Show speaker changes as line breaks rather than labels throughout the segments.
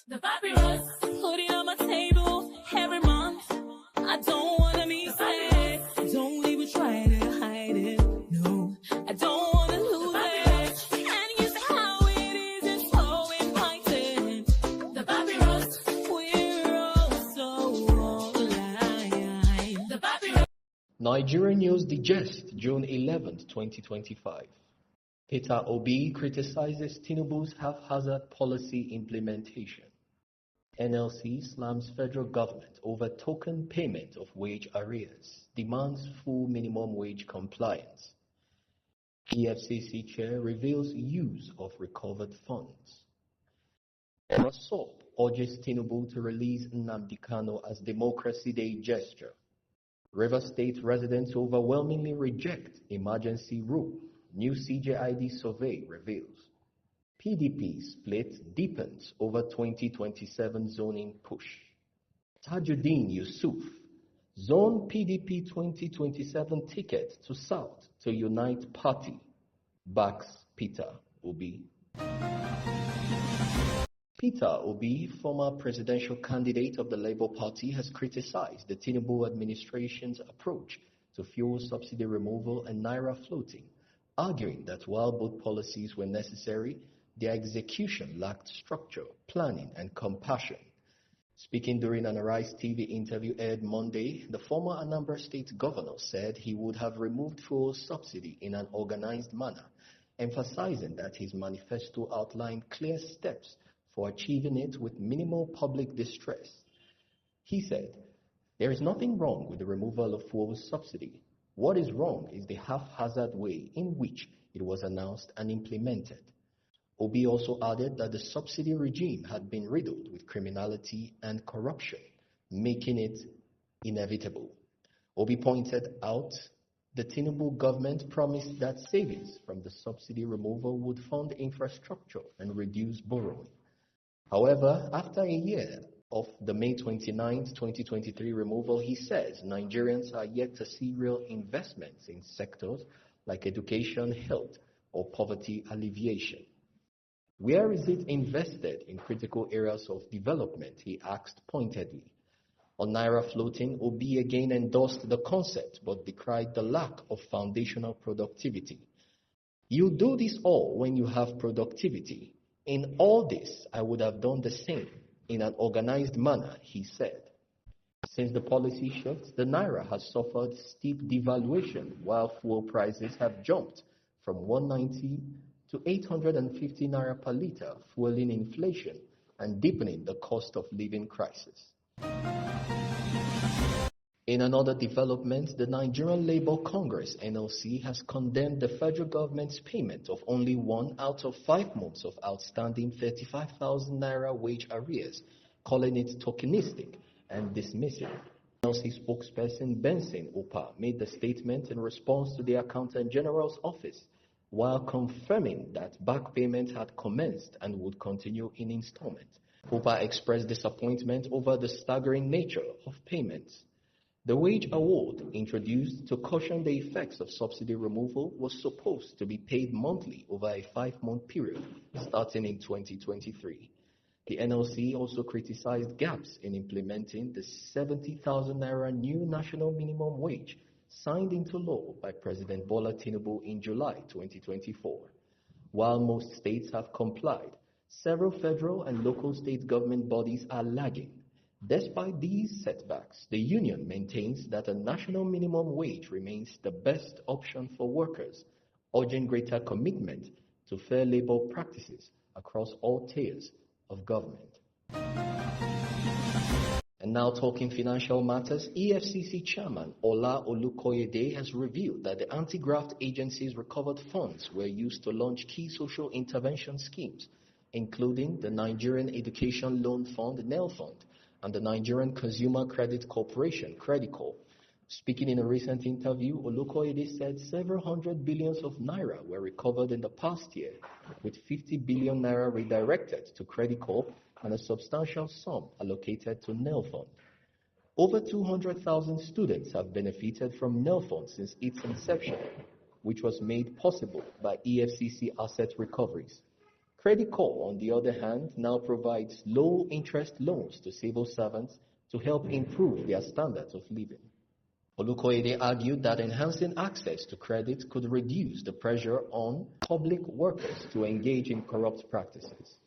The papyrus, putting on my table every month. I don't wanna be sad. Don't even try to hide it. No, I don't wanna lose it. And you say how it is, it's so inviting. The papyrus, we're all so alive. The papyrus.
Nigerian News Digest, June 11th, 2025. Peter Obi criticizes Tinubu's haphazard policy implementation. NLC slams federal government over token payment of wage arrears, demands full minimum wage compliance. EFCC chair reveals use of recovered funds. Masop urges Tinubu to release Nnamdi Kanu as Democracy Day gesture. Rivers State residents overwhelmingly reject emergency rule. New CJID survey reveals. PDP split deepens over 2027 zoning push. Tajuddin Yusuf, zone PDP 2027 ticket to South to unite party, backs Peter Obi. Peter Obi, former presidential candidate of the Labour Party, has criticized the Tinubu administration's approach to fuel subsidy removal and naira floating, arguing that while both policies were necessary, their execution lacked structure, planning, and compassion. Speaking during an Arise TV interview aired Monday, the former Anambra State governor said he would have removed fuel subsidy in an organized manner, emphasizing that his manifesto outlined clear steps for achieving it with minimal public distress. He said, "There is nothing wrong with the removal of fuel subsidy. What is wrong is the haphazard way in which it was announced and implemented." Obi also added that the subsidy regime had been riddled with criminality and corruption, making it inevitable. Obi pointed out the Tinubu government promised that savings from the subsidy removal would fund infrastructure and reduce borrowing. However, after a year of the May 29, 2023 removal, he says Nigerians are yet to see real investments in sectors like education, health, or poverty alleviation. Where is it invested in critical areas of development? He asked pointedly. On naira floating, Obi again endorsed the concept but decried the lack of foundational productivity. You do this all when you have productivity. In all this, I would have done the same in an organized manner, he said. Since the policy shift, the naira has suffered steep devaluation while fuel prices have jumped from 190 to 850 naira per litre, fueling inflation and deepening the cost of living crisis. In another development, the Nigerian Labour Congress (NLC) has condemned the federal government's payment of only 1 out of 5 months of outstanding 35,000 naira wage arrears, calling it tokenistic and dismissive. NLC spokesperson Benson Opa made the statement in response to the Accountant General's office, while confirming that back payment had commenced and would continue in installments. Opa expressed disappointment over the staggering nature of payments. The wage award, introduced to cushion the effects of subsidy removal, was supposed to be paid monthly over a 5-month period starting in 2023. The NLC also criticized gaps in implementing the 70,000 naira new national minimum wage signed into law by President Bola Tinubu in July 2024. While most states have complied, several federal and local state government bodies are lagging. Despite these setbacks, the union maintains that a national minimum wage remains the best option for workers, urging greater commitment to fair labor practices across all tiers of government. And now talking financial matters, EFCC Chairman Ola Olukoyede has revealed that the anti-graft agency's recovered funds were used to launch key social intervention schemes, including the Nigerian Education Loan Fund (NEL Fund) and the Nigerian Consumer Credit Corporation (Credicorp). Speaking in a recent interview, Olukoyede said several hundred billions of naira were recovered in the past year, with 50 billion naira redirected to Credicorp and a substantial sum allocated to NEL Fund. Over 200,000 students have benefited from NEL Fund since its inception, which was made possible by EFCC asset recoveries. Credit Corps, on the other hand, now provides low-interest loans to civil servants to help improve their standards of living. Olukoyede argued that enhancing access to credit could reduce the pressure on public workers to engage in corrupt practices.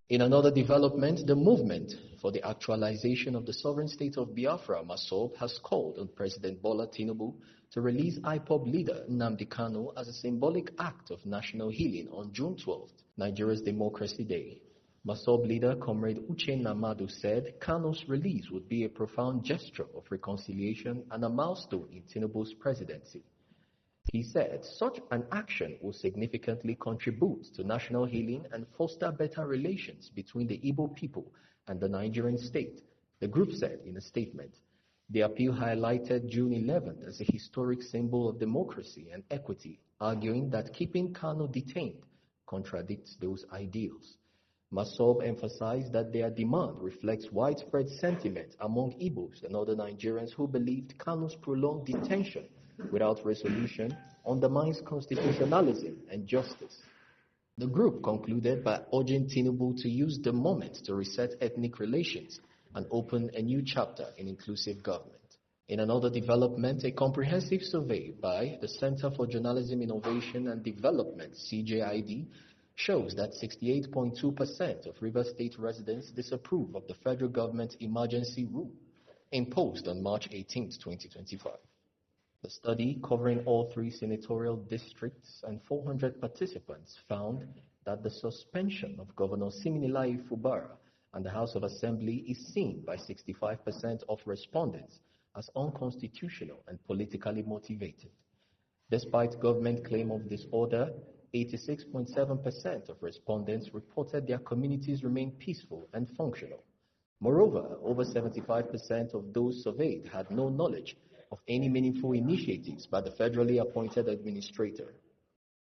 In another development, the movement for the actualization of the sovereign state of Biafra, MASOB, has called on President Bola Tinubu to release IPOB leader Nnamdi Kanu as a symbolic act of national healing on June 12th, Nigeria's Democracy Day. MASOB leader Comrade Uchenna Madu said Kanu's release would be a profound gesture of reconciliation and a milestone in Tinubu's presidency. He said such an action will significantly contribute to national healing and foster better relations between the Igbo people and the Nigerian state, the group said in a statement. The appeal highlighted June 11th as a historic symbol of democracy and equity, arguing that keeping Kanu detained contradicts those ideals. MASOB emphasized that their demand reflects widespread sentiment among Igbos and other Nigerians who believed Kanu's prolonged detention without resolution undermines constitutionalism and justice. The group concluded by urging Tinubu to use the moment to reset ethnic relations and open a new chapter in inclusive government. In another development, a comprehensive survey by the Center for Journalism Innovation and Development, CJID, shows that 68.2% of Rivers State residents disapprove of the federal government's emergency rule imposed on March 18, 2025. The study, covering all 3 senatorial districts and 400 participants, found that the suspension of Governor Siminalayi Fubara and the House of Assembly is seen by 65% of respondents as unconstitutional and politically motivated. Despite government claim of disorder, 86.7% of respondents reported their communities remain peaceful and functional. Moreover, over 75% of those surveyed had no knowledge of any meaningful initiatives by the federally appointed administrator.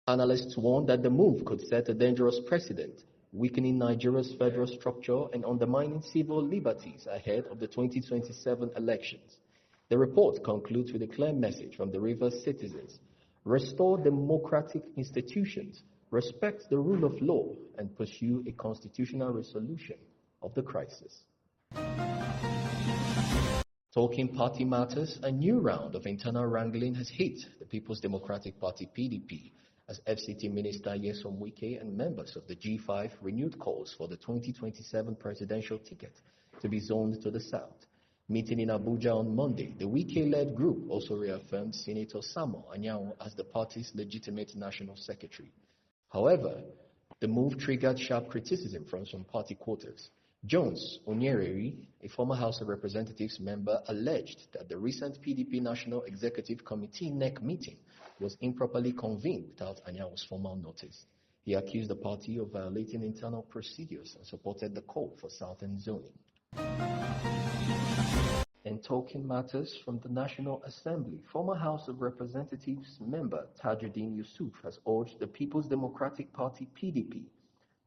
Analysts warn that the move could set a dangerous precedent, weakening Nigeria's federal structure and undermining civil liberties ahead of the 2027 elections. The report concludes with a clear message from the Rivers citizens: restore democratic institutions, respect the rule of law, and pursue a constitutional resolution of the crisis. Talking party matters, a new round of internal wrangling has hit the People's Democratic Party (PDP) as FCT Minister Nyesom Wike and members of the G5 renewed calls for the 2027 presidential ticket to be zoned to the south. Meeting in Abuja on Monday, the Wike-led group also reaffirmed Senator Samuel Anyanwu as the party's legitimate national secretary. However, the move triggered sharp criticism from some party quarters. Jones Onyereri, a former House of Representatives member, alleged that the recent PDP National Executive Committee NEC meeting was improperly convened without Anyanwu's formal notice. He accused the party of violating internal procedures and supported the call for southern zoning. In talking matters from the National Assembly, former House of Representatives member Tajuddin Yusuf has urged the People's Democratic Party (PDP)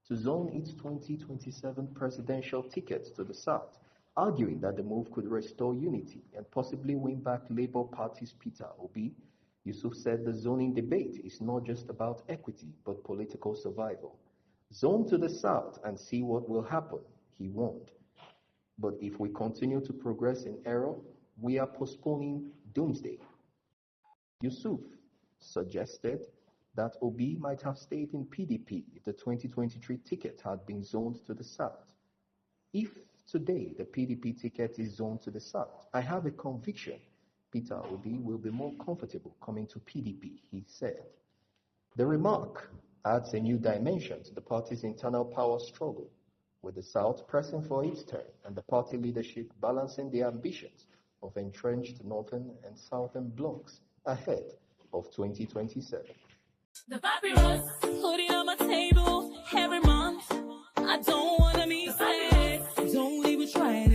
to zone its 2027 presidential tickets to the south, arguing that the move could restore unity and possibly win back Labour Party's Peter Obi. Yusuf said the zoning debate is not just about equity but political survival. Zone to the south and see what will happen, he warned. But if we continue to progress in error, we are postponing doomsday. Yusuf suggested that Obi might have stayed in PDP if the 2023 ticket had been zoned to the south. If today the PDP ticket is zoned to the south, I have a conviction Peter Obi will be more comfortable coming to PDP, he said. The remark adds a new dimension to the party's internal power struggle, with the South pressing for its turn and the party leadership balancing the ambitions of entrenched northern and southern blocs ahead of 2027.
The papyrus, putting on my table every month. I don't wanna be sad, don't leave a trace.